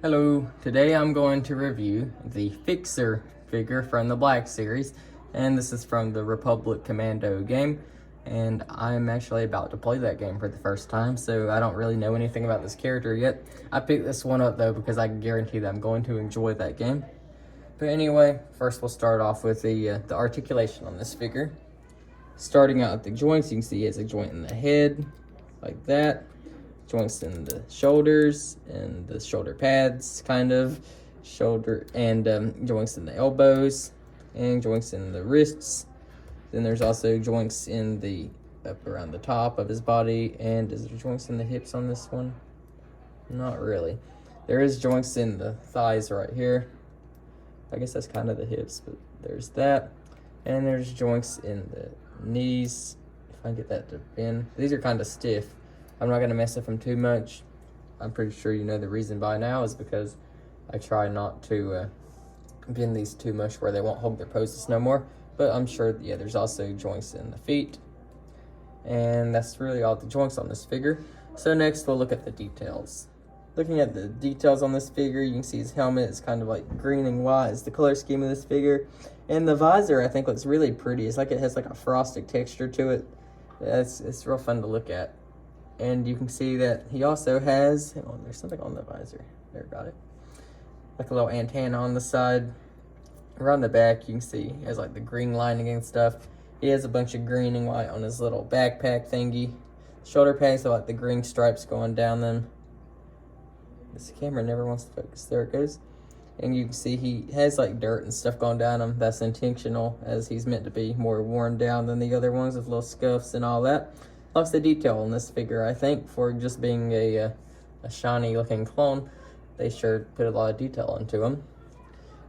Hello, today I'm going to review the Fixer figure from the Black Series, and this is from the Republic Commando game, and I'm actually about to play that game for the first time, so I don't really know anything about this character yet. I picked this one up though because I can guarantee that I'm going to enjoy that game. But anyway, first we'll start off with the articulation on this figure. Starting out at the joints, you can see he has a joint in the head, like that. Joints in the shoulders and the shoulder pads, kind of shoulder, and joints in the elbows and joints in the wrists. Then there's also joints in the up around the top of his body. And is there joints in the hips on this one? Not really. There is joints in the thighs right here. I guess that's kind of the hips, but there's that. And there's joints in the knees, if I can get that to bend. These are kind of stiff. I'm not going to mess with them too much. I'm pretty sure you know the reason by now is because I try not to bend these too much where they won't hold their poses no more. But I'm sure, yeah, there's also joints in the feet. And that's really all the joints on this figure. So next we'll look at the details. Looking at the details on this figure, you can see his helmet is kind of like green and white is the color scheme of this figure. And the visor, I think, looks really pretty. It's like it has like a frosted texture to it. It's real fun to look at. And you can see that he also has, hang on, there's something on the visor. There, got it. Like a little antenna on the side. Around the back, you can see he has like the green lining and stuff. He has a bunch of green and white on his little backpack thingy. Shoulder pads are like the green stripes going down them. This camera never wants to focus. There it goes. And you can see he has like dirt and stuff going down him. That's intentional, as he's meant to be more worn down than the other ones with little scuffs and all that. Lots of detail on this figure, I think, for just being a shiny looking clone. They sure put a lot of detail into him.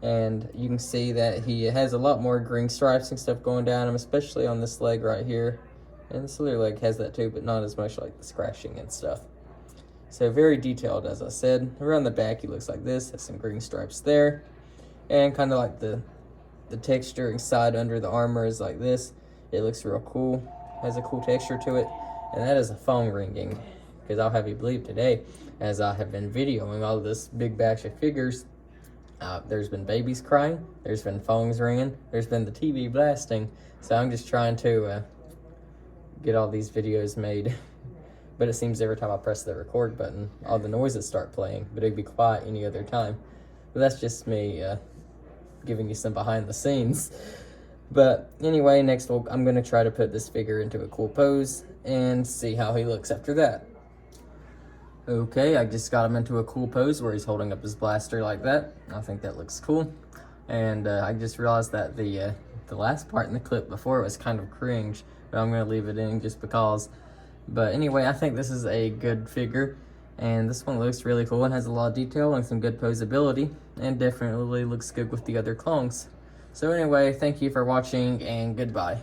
And you can see that he has a lot more green stripes and stuff going down him, especially on this leg right here. And this other leg has that too, but not as much, like the scratching and stuff. So very detailed, as I said. Around the back, he looks like this. Has some green stripes there. And kind of like the texture inside under the armor is like this. It looks real cool. Has a cool texture to it. And that is a phone ringing. Because I'll have you believe today, as I have been videoing all this big batch of figures, there's been babies crying. There's been phones ringing. There's been the TV blasting. So I'm just trying to get all these videos made. But it seems every time I press the record button, all the noises start playing, but it'd be quiet any other time. But that's just me giving you some behind the scenes. But anyway, next I'm going to try to put this figure into a cool pose and see how he looks after that. Okay, I just got him into a cool pose where he's holding up his blaster like that. I think that looks cool. And I just realized that the last part in the clip before was kind of cringe, but I'm going to leave it in just because. But anyway, I think this is a good figure, and this one looks really cool and has a lot of detail and some good posability, and definitely looks good with the other clones. So anyway, thank you for watching, and goodbye.